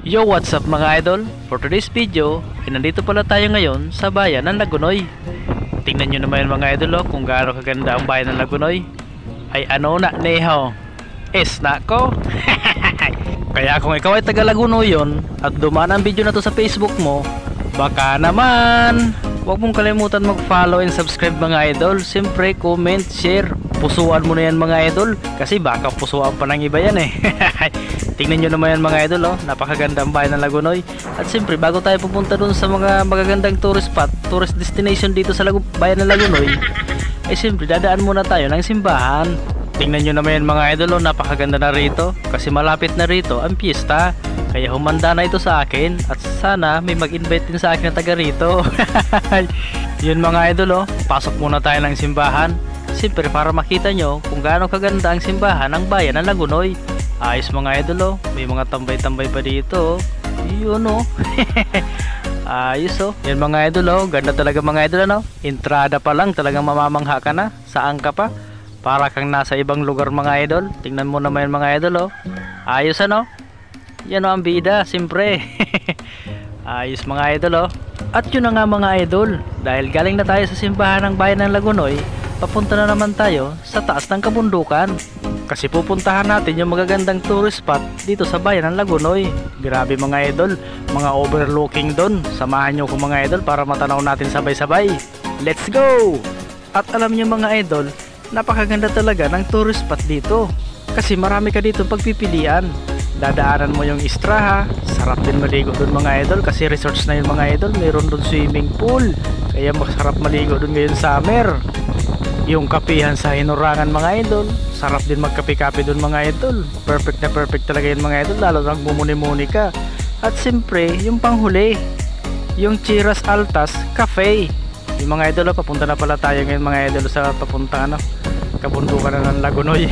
Yo, what's up mga idol? For today's video, ay nandito pala tayo ngayon sa bayan ng Lagunoy. Tingnan nyo naman mga idol kung gaano kaganda ang bayan ng Lagunoy. Ay ano na neho? Es na ko? Kaya kung ikaw ay taga Lagunoy yon at dumaan ang video na to sa Facebook mo, baka naman huwag mong kalimutan mag-follow and subscribe mga idol. Siyempre, comment, share, pusuan mo na yan mga idol, kasi baka pusuan pa ng iba yan eh. Tingnan nyo naman yan mga idol, napakaganda ang bayan ng Lagunoy. At siyempre, bago tayo pupunta dun sa mga magagandang tourist spot, tourist destination dito sa bayan ng Lagunoy, ay siyempre dadaan muna tayo ng simbahan. Tingnan nyo naman yan mga idol, napakaganda na rito, kasi malapit na rito ang piyesta. Kaya humanda na ito sa akin, at sana may mag-invite din sa akin na taga rito. Yun mga idol, pasok muna tayo ng simbahan. Siyempre para makita nyo kung gaano kaganda ang simbahan ng bayan ng Lagunoy. Ayos mga idol, may mga tambay-tambay pa dito. Yun ayos yan mga idol, ganda talaga mga idol Entrada pa lang talagang mamamangha ka na. Saan ka pa? Para kang nasa ibang lugar mga idol. Tingnan mo naman yan mga idol, ayos yan ang bida, siyempre. Ayos mga idol At yun na nga mga idol, dahil galing na tayo sa simbahan ng bayan ng Lagunoy, papunta na naman tayo sa taas ng kabundukan. Kasi pupuntahan natin yung magagandang tourist spot dito sa bayan ng Lagunoy. Grabe mga idol, mga overlooking doon. Samahan nyo ko mga idol para matanaw natin sabay-sabay. Let's go! At alam nyo mga idol, napakaganda talaga ng tourist spot dito. Kasi marami ka dito pagpipilian. Dadaanan mo yung Istraha, sarap din maligo doon mga idol, kasi resorts na yung mga idol, mayroon doon swimming pool, kaya masarap maligo doon ngayon summer. Yung kapihan sa Hinurangan mga idol, sarap din magkape-kape doon mga idol, perfect na perfect talaga yun mga idol, lalo na magmumuni-muni ka. At siyempre yung panghuli, yung Chiras Altas Cafe. Yung mga idol, papunta na pala tayo ngayon mga idol sa papunta kabundukan na ng Lagunoy.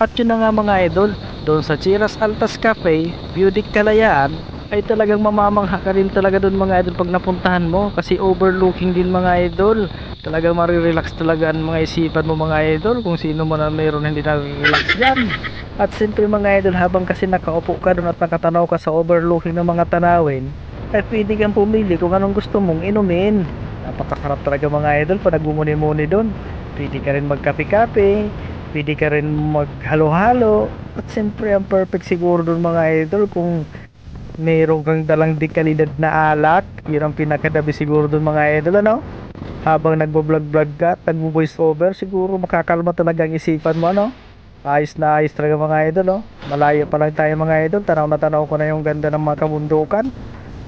At yun na nga mga idol, doon sa Chiras Altas Cafe, Beauty Kalayaan, ay talagang mamamangha ka rin talaga doon mga idol pag napuntahan mo, kasi overlooking din mga idol. Talagang marirelax talaga ang mga isipan mo mga idol, kung sino man na mayroon hindi na-relax dyan. At siyempre mga idol, habang kasi nakaupo ka doon at nakatanaw ka sa overlooking ng mga tanawin, ay pwede kang pumili kung anong gusto mong inumin. Napakasarap talaga mga idol pag nagmumuni-muni doon. Pwede ka rin magkape-kape, pwede ka rin maghalo-halo. At siyempre ang perfect siguro doon mga idol kung mayroon kang dalang dekalidad na alak. Yun ang pinakadabi siguro doon mga idol habang nagbo-vlog ka at nagbo-voice over, siguro makakalma talaga ang isipan mo ayos na ayos talaga mga idol malayo pa lang tayo mga idol, tanaw na tanaw ko na yung ganda ng mga kabundukan.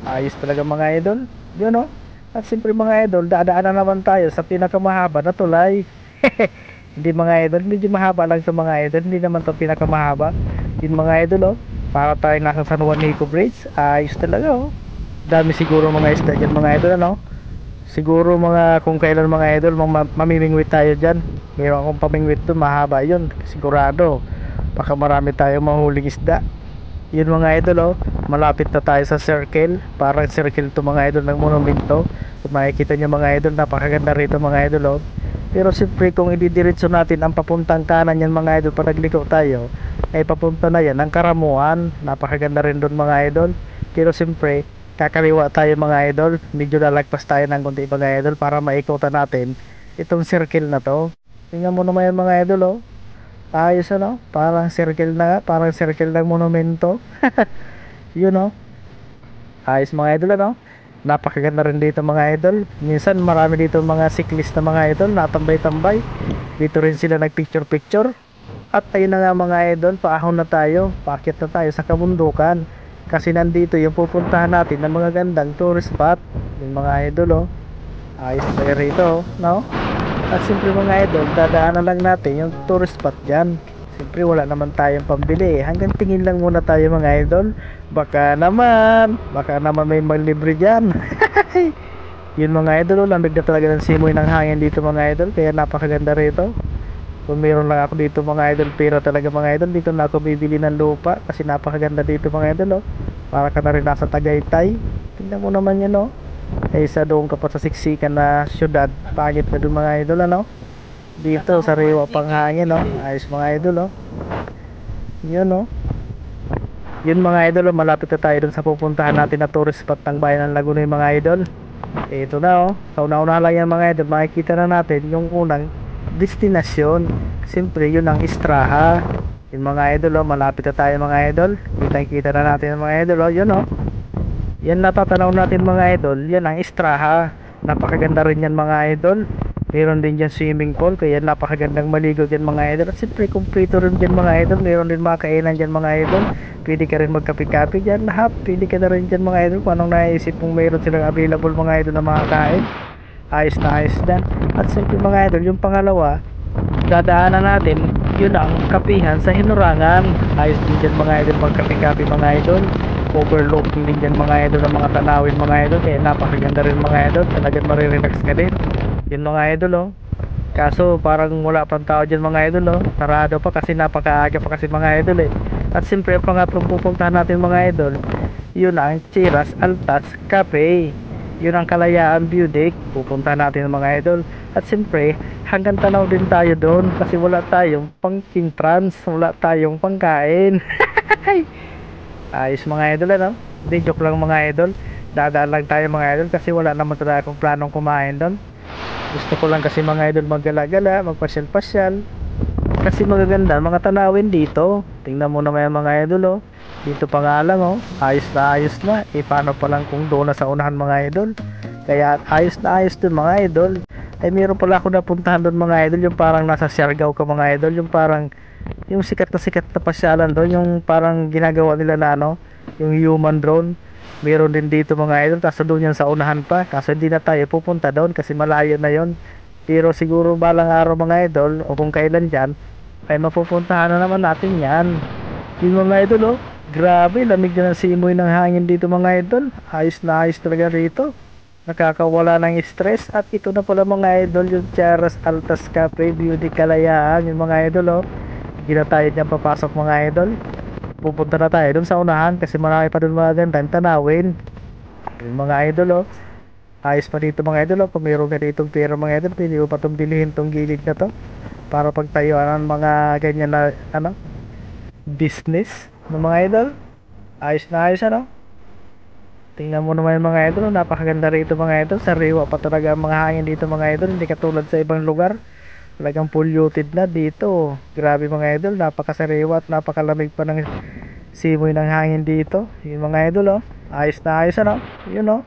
Ayos talaga mga idol yun At siyempre mga idol, dadaan na naman tayo sa pinakamahaba na tulay. Hindi mga idol, medyo mahaba lang sa mga idol, hindi naman to pinakamahaba. Yun mga idol para tayo nasa San Juanico Bridge. Ayos talaga dami siguro mga isda dyan mga idol siguro mga kung kailan mga idol mamimingwit tayo dyan. Mayroon akong pamingwit doon, mahaba yun sigurado, baka marami tayo mahuling isda. Yun mga idol malapit na tayo sa circle, parang circle to mga idol ng monumento. Kung makikita nyo mga idol, napakaganda rito mga idol pero siyempre kung ididiretso natin ang papuntang kanan yan mga idol, pag nagliko tayo ay papunta na yan ang Karamuan. Napakaganda rin doon mga idol, pero siyempre kakaliwa tayo mga idol, medyo lalagpas tayo ng konti mga idol para maikutan natin itong circle na to. Tingnan mo naman yan mga idol ayos parang circle na, parang circle ng monumento. Yun ayos mga idol napakaganda rin dito mga idol. Minsan marami dito mga cyclist na mga idol natambay-tambay dito, rin sila nagpicture picture. At ayun na nga mga idol, paahon na tayo, paakyat na tayo sa kabundukan, kasi nandito yung pupuntahan natin ng mga gandang tourist spot. Yung mga idol ayos tayo rito At siyempre mga idol, dadaanan lang natin yung tourist spot dyan. Siyempre wala naman tayong pambili, hanggang tingin lang muna tayo mga idol, baka naman may malibre dyan. Yun mga idol lamig na talaga ng simoy ng hangin dito mga idol, kaya napakaganda rito. Kung meron lang ako dito mga idol pera talaga mga idol, dito na ako bibili ng lupa, kasi napakaganda dito mga idol para ka na rin nasa Tagaytay. Tingnan mo naman yan isa doon ka pa sa siksikan na syudad, pangit na doon mga idol dito sariwa pang hangin ayos mga idol yun Yun mga idol, malapit na tayo dun sa pupuntahan natin na tourist spot ng bayan ng Laguna yung mga idol. Ito na sa una-una lang yan mga idol, makikita na natin yung unang destinasyon. Siyempre yun ang Istraha. Yung mga idol malapit na tayo mga idol. Kita na natin yung mga idol yun yan natatanaw natin mga idol, yan ang Istraha. Napakaganda rin yan mga idol. Meron din dyan swimming pool, kaya napakagandang maligo dyan mga idol. At siyempre kumpleto rin dyan mga idol. Meron din mga kainan dyan mga idol. Pwede ka rin magkape-kape dyan, lahat pwede ka na rin dyan mga idol. Kung anong naisip mong meron silang available mga idol na mga kain, ayos na ayos dyan. At siyempre mga idol, yung pangalawa, dadaanan natin yun ang kapihan sa Hinurangan. Ayos din dyan mga idol magkape-kape mga idol. Overlooking din dyan mga idol ng mga tanawin mga idol. Kaya napakaganda rin mga idol, talagang marirelax ka din. Yun mga idol kaso parang wala pang tao dyan mga idol sarado pa kasi napakaaga pa kasi mga idol At siyempre ang pangatlong pupuntahan natin mga idol, yun ang Chiras Altas Cafe. Yun ang Kalayaan View Deck, pupuntahan natin mga idol. At siyempre hanggang tanaw din tayo doon kasi wala tayong pang trans, wala tayong pangkain. Ayos mga idol Hindi, joke lang mga idol, dadaan lang tayo mga idol kasi wala naman talaga akong planong kumain doon. Gusto ko lang kasi mga idol maggala-gala, magpasyal-pasyal. Kasi magaganda mga tanawin dito. Tingnan mo naman yung mga idol Dito pa nga lang ayos na ayos na. Paano pa lang kung doon na sa unahan mga idol. Kaya ayos na ayos dun mga idol. Ay meron pala ako napuntahan doon mga idol, yung parang nasa Siargao ka mga idol, yung parang yung sikat na pasyalan doon, yung parang ginagawa nila na yung human drone. Meron din dito mga idol, kaso doon yan sa unahan pa, kaso hindi na tayo pupunta doon kasi malayo na yon. Pero siguro balang araw mga idol, o kung kailan dyan, ay mapupuntahan na naman natin yan. Yung mga idol grabe, lamig na ng simoy ng hangin dito mga idol. Ayos na ayos talaga rito, nakakawala ng stress. At ito na pala mga idol, yung Chiras Altas Cafe, Beauty Kalayaan. Yung mga idol hindi na tayo dyan papasok mga idol, pupunta na tayo dun sa unahan kasi marami pa dun mga gandang tanawin. Yung mga idol ayos pa dito mga idol kung meron ka ditong pera mga idol, pwede ko pa itong bilhin tong gilid na to para pagtayuan ng mga ganyan na business ng mga idol. Ayos na ayos tingnan mo naman yung mga idol, napakaganda rito mga idol. Sariwa pa talaga ang mga hangin dito mga idol, hindi katulad sa ibang lugar. Talagang polluted na dito. Grabe mga idol, napakasariwa at napakalamig pa ng simoy ng hangin dito. Yung mga idol ayos na ayos yun